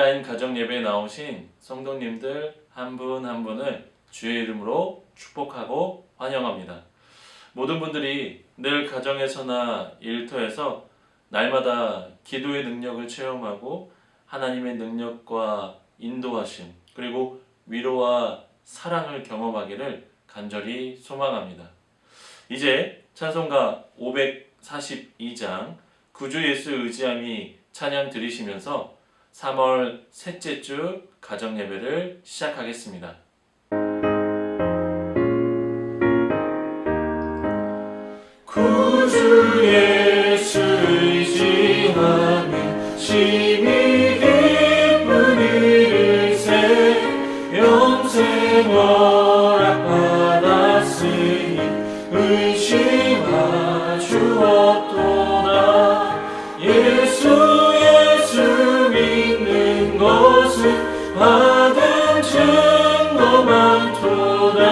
온라인 가정 예배에 나오신 성도님들 한 분 한 분을 주의 이름으로 축복하고 환영합니다. 모든 분들이 늘 가정에서나 일터에서 날마다 기도의 능력을 체험하고 하나님의 능력과 인도하심 그리고 위로와 사랑을 경험하기를 간절히 소망합니다. 이제 찬송가 542장 구주 예수 의지함이 찬양 들으시면서 3월 셋째 주 가정 예배를 시작하겠습니다. 구주 예수 의지함이 심히 기쁜 일세 영생 허락받았으니 의심하 주옵도다. 예수 믿는 것은 받은 증거 많도다.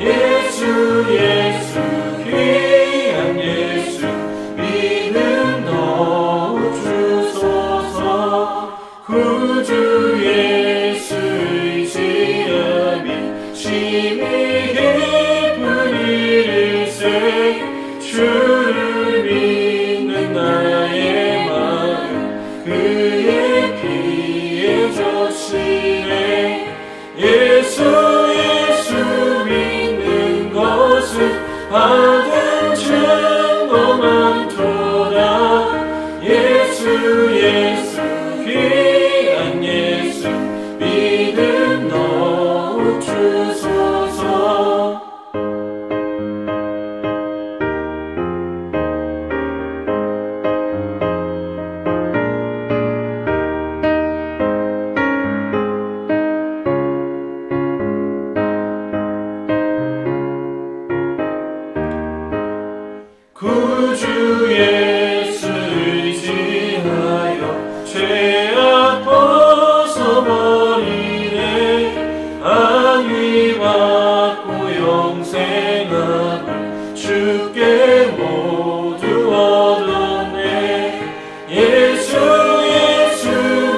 예수 귀한 예수 믿음 더욱 주소서. 구주 예수 의지함이 심히 기쁜 일세 주를 믿는 나의 마음 그의 피에 젖으네. 예수 믿는 것은 받은 증거 많도다. 예수 귀한 예수 믿음 더욱 주소서. 구주 예수 의지하여 죄악 벗어버리네. 안위 받고 영생함을 주께 모두 얻었네. 예수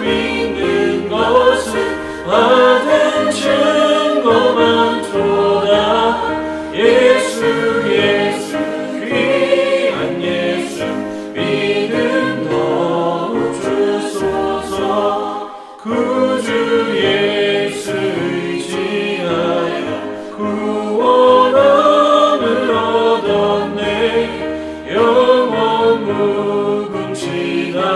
믿는 것은 받은 증거 많도다. 예수 귀한 예수 믿음 더욱 주소서. 구주 예수 의지하여 구원함을 얻었네. 영원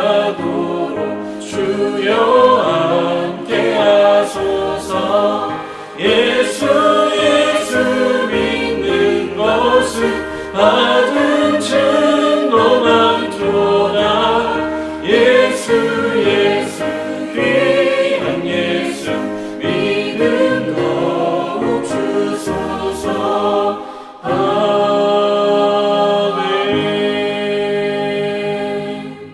무궁지나도록 주여 함께 하소서. 예수 믿는 것은 받은 증거 많도다. 예수 귀한 예수 믿음 더욱 주소서. 아멘.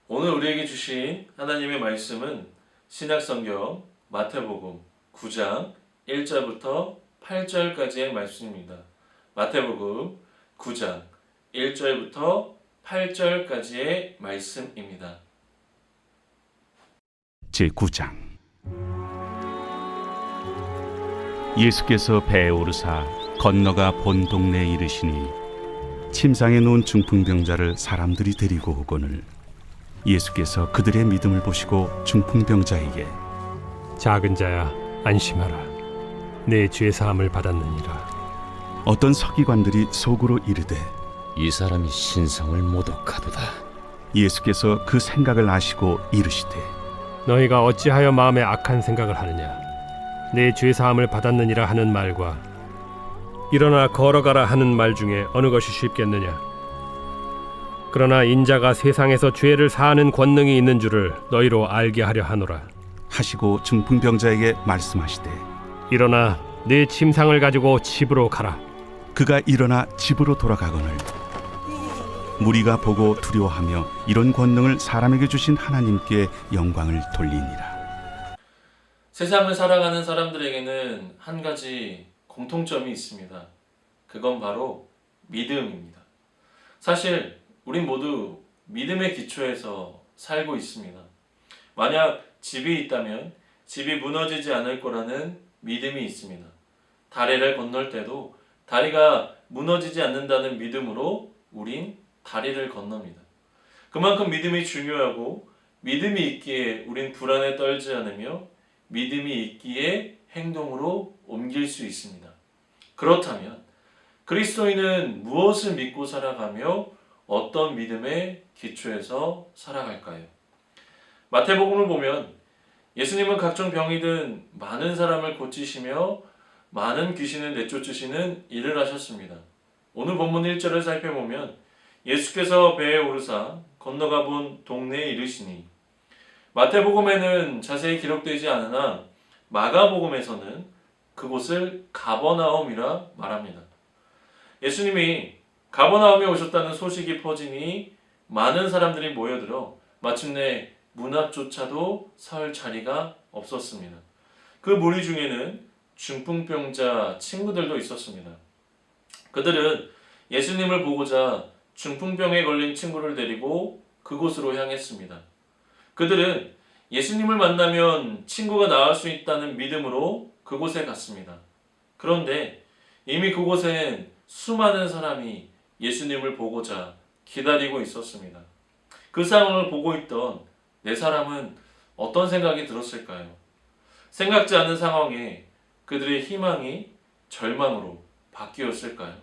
오늘 우리에게 주신 하나님의 말씀은 신약성경 마태복음 9장 1절부터 8절까지의 말씀입니다. 마태복음 9장 1절부터 8절까지의 말씀입니다. 제9장 예수께서 배에 오르사 건너가 본 동네에 이르시니 침상에 누운 중풍병자를 사람들이 데리고 오거늘 예수께서 그들의 믿음을 보시고 중풍병자에게 작은 자야 안심하라 내 죄 사함을 받았느니라. 어떤 서기관들이 속으로 이르되 이 사람이 신성을 모독하도다. 예수께서 그 생각을 아시고 이르시되 너희가 어찌하여 마음에 악한 생각을 하느냐. 내 죄 사함을 받았느니라 하는 말과 일어나 걸어가라 하는 말 중에 어느 것이 쉽겠느냐. 그러나 인자가 세상에서 죄를 사하는 권능이 있는 줄을 너희로 알게 하려 하노라 하시고 중풍병자에게 말씀하시되 일어나 내 침상을 가지고 집으로 가라. 그가 일어나 집으로 돌아가거늘 무리가 보고 두려워하며 이런 권능을 사람에게 주신 하나님께 영광을 돌리니라. 세상을 살아가는 사람들에게는 한 가지 공통점이 있습니다. 그건 바로 믿음입니다. 사실 우린 모두 믿음의 기초에서 살고 있습니다. 만약 집이 있다면 집이 무너지지 않을 거라는 믿음이 있습니다. 다리를 건널 때도 다리가 무너지지 않는다는 믿음으로 우린 다리를 건넙니다. 그만큼 믿음이 중요하고 믿음이 있기에 우린 불안에 떨지 않으며 믿음이 있기에 행동으로 옮길 수 있습니다. 그렇다면 그리스도인은 무엇을 믿고 살아가며 어떤 믿음의 기초에서 살아갈까요? 마태복음을 보면 예수님은 각종 병이 든 많은 사람을 고치시며 많은 귀신을 내쫓으시는 일을 하셨습니다. 오늘 본문 1절을 살펴보면 예수께서 배에 오르사 건너가 본 동네에 이르시니, 마태복음에는 자세히 기록되지 않으나 마가복음에서는 그곳을 가버나움이라 말합니다. 예수님이 가버나움에 오셨다는 소식이 퍼지니 많은 사람들이 모여들어 마침내 문 앞조차도 설 자리가 없었습니다. 그 무리 중에는 중풍병자 친구들도 있었습니다. 그들은 예수님을 보고자 중풍병에 걸린 친구를 데리고 그곳으로 향했습니다. 그들은 예수님을 만나면 친구가 나을 수 있다는 믿음으로 그곳에 갔습니다. 그런데 이미 그곳엔 수많은 사람이 예수님을 보고자 기다리고 있었습니다. 그 상황을 보고 있던 네 사람은 어떤 생각이 들었을까요? 생각지 않은 상황에 그들의 희망이 절망으로 바뀌었을까요?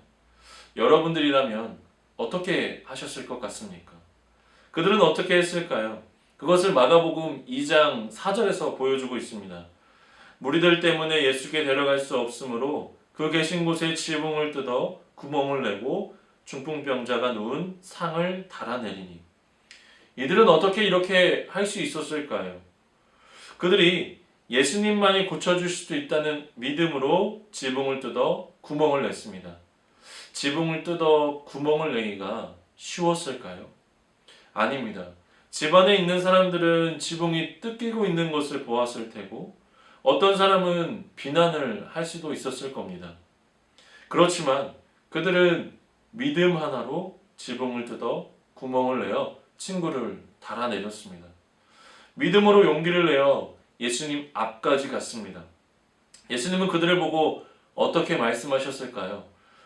여러분들이라면 어떻게 하셨을 것 같습니까? 그들은 어떻게 했을까요? 그것을 마가복음 2장 4절에서 보여주고 있습니다. 무리들 때문에 예수께 데려갈 수 없으므로 그 계신 곳에 지붕을 뜯어 구멍을 내고 중풍병자가 누운 상을 달아내리니. 이들은 어떻게 이렇게 할 수 있었을까요? 그들이 예수님만이 고쳐줄 수도 있다는 믿음으로 지붕을 뜯어 구멍을 냈습니다. 지붕을 뜯어 구멍을 내기가 쉬웠을까요? 아닙니다. 집안에 있는 사람들은 지붕이 뜯기고 있는 것을 보았을 테고 어떤 사람은 비난을 할 수도 있었을 겁니다. 그렇지만 그들은 믿음 하나로 지붕을 뜯어 구멍을 내어 친구를 달아내렸습니다. 믿음으로 용기를 내어 예수님 앞까지 갔습니다. 예수님은 그들을 보고 어떻게 말씀하셨을까요?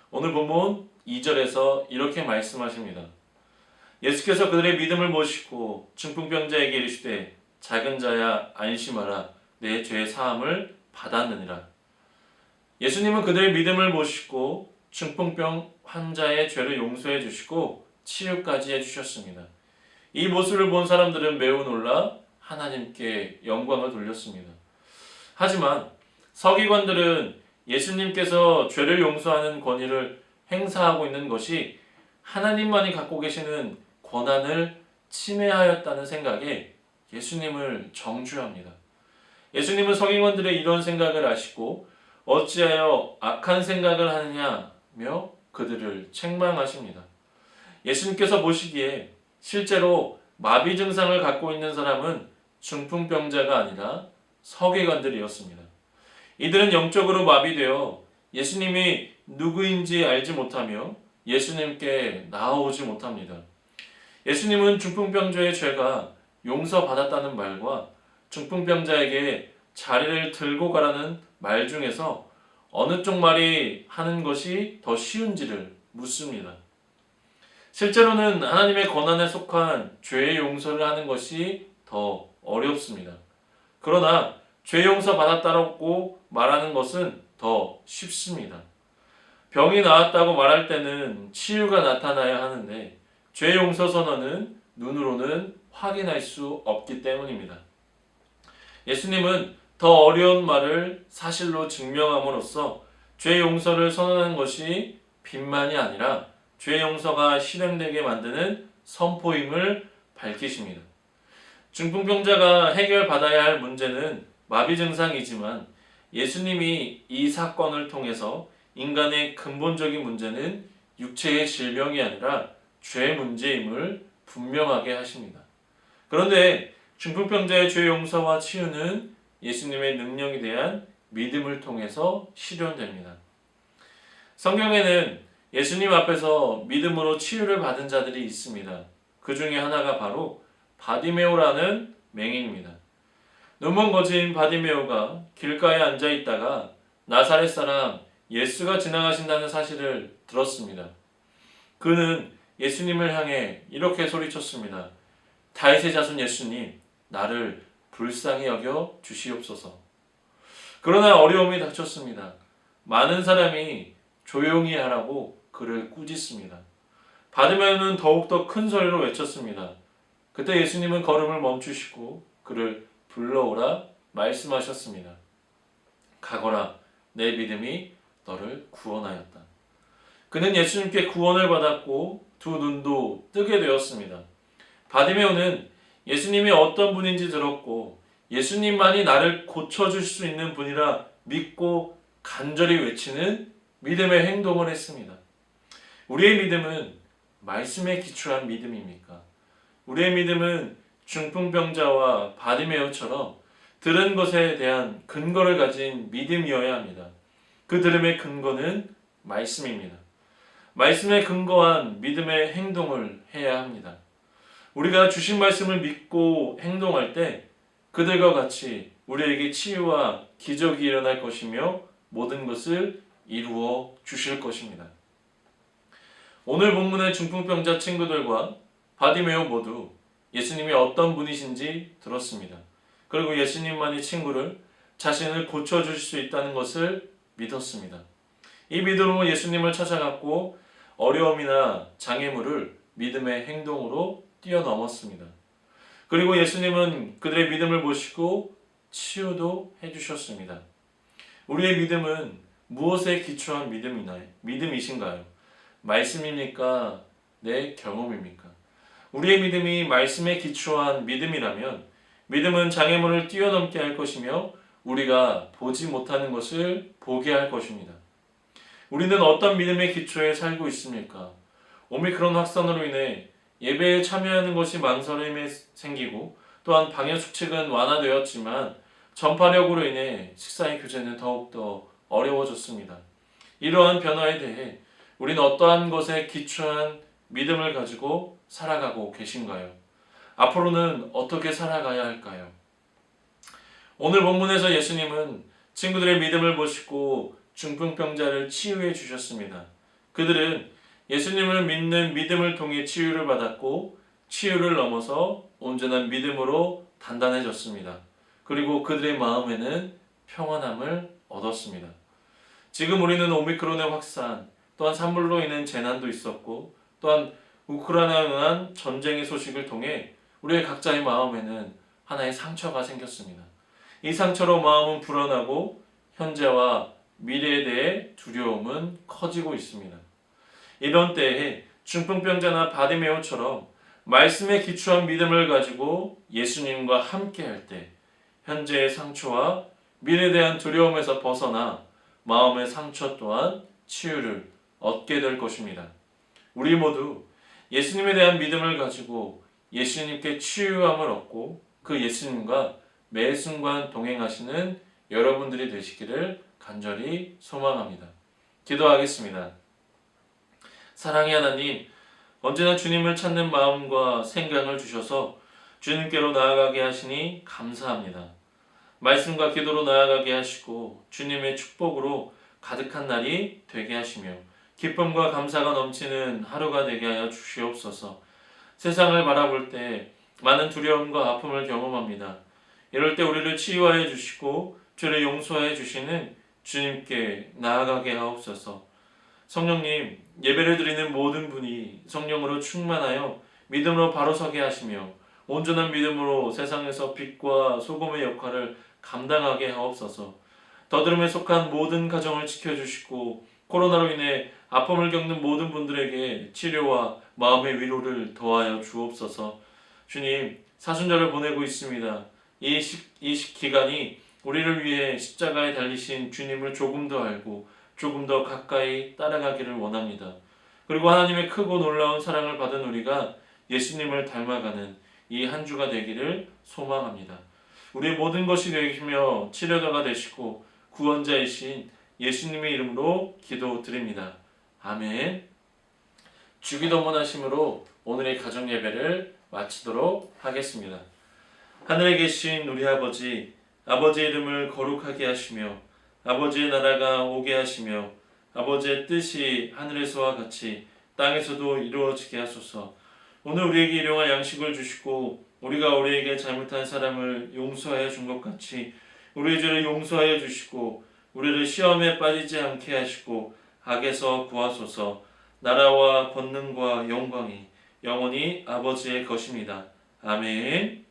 오늘 본문 2절에서 이렇게 말씀하십니다. 예수께서 그들의 믿음을 보시고 중풍병자에게 이르시되 작은 자야 안심하라 내 죄 사함을 받았느니라. 예수님은 그들의 믿음을 보시고 중풍병 환자의 죄를 용서해 주시고 치유까지 해주셨습니다. 이 모습을 본 사람들은 매우 놀라 하나님께 영광을 돌렸습니다. 하지만 서기관들은 예수님께서 죄를 용서하는 권위를 행사하고 있는 것이 하나님만이 갖고 계시는 권한을 침해하였다는 생각에 예수님을 정죄합니다. 예수님은 서기관들의 이런 생각을 아시고 어찌하여 악한 생각을 하느냐며 그들을 책망하십니다. 예수님께서 보시기에 실제로 마비 증상을 갖고 있는 사람은 중풍병자가 아니라 서기관들이었습니다. 이들은 영적으로 마비되어 예수님이 누구인지 알지 못하며 예수님께 나아오지 못합니다. 예수님은 중풍병자의 죄가 용서받았다는 말과 중풍병자에게 자리를 들고 가라는 말 중에서 어느 쪽 말이 하는 것이 더 쉬운지를 묻습니다. 실제로는 하나님의 권한에 속한 죄의 용서를 하는 것이 더 어렵습니다. 그러나 죄 용서 받았다고 말하는 것은 더 쉽습니다. 병이 나았다고 말할 때는 치유가 나타나야 하는데 죄 용서 선언은 눈으로는 확인할 수 없기 때문입니다. 예수님은 더 어려운 말을 사실로 증명함으로써 죄 용서를 선언하는 것이 빈만이 아니라 죄 용서가 실행되게 만드는 선포임을 밝히십니다. 중풍병자가 해결받아야 할 문제는 마비 증상이지만 예수님이 이 사건을 통해서 인간의 근본적인 문제는 육체의 질병이 아니라 죄 문제임을 분명하게 하십니다. 그런데 중풍병자의 죄 용서와 치유는 예수님의 능력에 대한 믿음을 통해서 실현됩니다. 성경에는 예수님 앞에서 믿음으로 치유를 받은 자들이 있습니다. 그 중에 하나가 바로 바디메오라는 맹인입니다. 눈먼 거지인 바디메오가 길가에 앉아 있다가 나사렛 사람 예수가 지나가신다는 사실을 들었습니다. 그는 예수님을 향해 이렇게 소리쳤습니다. 다윗의 자손 예수님, 나를 불쌍히 여겨 주시옵소서. 그러나 어려움이 닥쳤습니다. 많은 사람이 조용히 하라고 그를 꾸짖습니다. 바디메오는 더욱더 큰 소리로 외쳤습니다. 그때 예수님은 걸음을 멈추시고 그를 불러오라 말씀하셨습니다. 가거라, 내 믿음이 너를 구원하였다. 그는 예수님께 구원을 받았고 두 눈도 뜨게 되었습니다. 바디메오는 예수님이 어떤 분인지 들었고 예수님만이 나를 고쳐줄 수 있는 분이라 믿고 간절히 외치는 믿음의 행동을 했습니다. 우리의 믿음은 말씀에 기초한 믿음입니까? 우리의 믿음은 중풍병자와 바디메오처럼 들은 것에 대한 근거를 가진 믿음이어야 합니다. 그 들음의 근거는 말씀입니다. 말씀에 근거한 믿음의 행동을 해야 합니다. 우리가 주신 말씀을 믿고 행동할 때 그들과 같이 우리에게 치유와 기적이 일어날 것이며 모든 것을 이루어 주실 것입니다. 오늘 본문의 중풍병자 친구들과 바디메오 모두 예수님이 어떤 분이신지 들었습니다. 그리고 예수님만이 친구를 자신을 고쳐줄 수 있다는 것을 믿었습니다. 이 믿음으로 예수님을 찾아갔고 어려움이나 장애물을 믿음의 행동으로 뛰어넘었습니다. 그리고 예수님은 그들의 믿음을 보시고 치유도 해주셨습니다. 우리의 믿음은 무엇에 기초한 믿음이신가요? 말씀입니까? 내 경험입니까? 우리의 믿음이 말씀에 기초한 믿음이라면 믿음은 장애물을 뛰어넘게 할 것이며 우리가 보지 못하는 것을 보게 할 것입니다. 우리는 어떤 믿음의 기초에 살고 있습니까? 오미크론 확산으로 인해 예배에 참여하는 것이 망설임이 생기고 또한 방역 수칙은 완화되었지만 전파력으로 인해 식사의 규제는 더욱더 어려워졌습니다. 이러한 변화에 대해 우리는 어떠한 것에 기초한 믿음을 가지고 살아가고 계신가요? 앞으로는 어떻게 살아가야 할까요? 오늘 본문에서 예수님은 친구들의 믿음을 보시고 중풍병자를 치유해 주셨습니다. 그들은 예수님을 믿는 믿음을 통해 치유를 받았고 치유를 넘어서 온전한 믿음으로 단단해졌습니다. 그리고 그들의 마음에는 평안함을 얻었습니다. 지금 우리는 오미크론의 확산, 또한 산불로 인한 재난도 있었고 또한 우크라이나에 의한 전쟁의 소식을 통해 우리의 각자의 마음에는 하나의 상처가 생겼습니다. 이 상처로 마음은 불안하고 현재와 미래에 대해 두려움은 커지고 있습니다. 이런 때에 중풍병자나 바디메오처럼 말씀에 기초한 믿음을 가지고 예수님과 함께 할 때 현재의 상처와 미래에 대한 두려움에서 벗어나 마음의 상처 또한 치유를 얻게 될 것입니다. 우리 모두 예수님에 대한 믿음을 가지고 예수님께 치유함을 얻고 그 예수님과 매 순간 동행하시는 여러분들이 되시기를 간절히 소망합니다. 기도하겠습니다. 사랑의 하나님, 언제나 주님을 찾는 마음과 생각을 주셔서 주님께로 나아가게 하시니 감사합니다. 말씀과 기도로 나아가게 하시고 주님의 축복으로 가득한 날이 되게 하시며 기쁨과 감사가 넘치는 하루가 되게 하여 주시옵소서. 세상을 바라볼 때 많은 두려움과 아픔을 경험합니다. 이럴 때 우리를 치유하여 주시고 죄를 용서하여 주시는 주님께 나아가게 하옵소서. 성령님, 예배를 드리는 모든 분이 성령으로 충만하여 믿음으로 바로 서게 하시며 온전한 믿음으로 세상에서 빛과 소금의 역할을 감당하게 하옵소서. 더드름에 속한 모든 가정을 지켜주시고 코로나로 인해 아픔을 겪는 모든 분들에게 치료와 마음의 위로를 더하여 주옵소서. 주님, 사순절을 보내고 있습니다. 이 기간이 우리를 위해 십자가에 달리신 주님을 조금 더 알고 조금 더 가까이 따라가기를 원합니다. 그리고 하나님의 크고 놀라운 사랑을 받은 우리가 예수님을 닮아가는 이 한 주가 되기를 소망합니다. 우리의 모든 것이 되시며 치료자가 되시고 구원자이신 예수님의 이름으로 기도드립니다. 아멘. 주기도문하심으로 오늘의 가정예배를 마치도록 하겠습니다. 하늘에 계신 우리 아버지, 아버지의 이름을 거룩하게 하시며 아버지의 나라가 오게 하시며 아버지의 뜻이 하늘에서와 같이 땅에서도 이루어지게 하소서. 오늘 우리에게 일용할 양식을 주시고 우리가 우리에게 잘못한 사람을 용서하여 준 것 같이 우리의 죄를 용서하여 주시고 우리를 시험에 빠지지 않게 하시고 악에서 구하소서. 나라와 권능과 영광이 영원히 아버지의 것입니다. 아멘.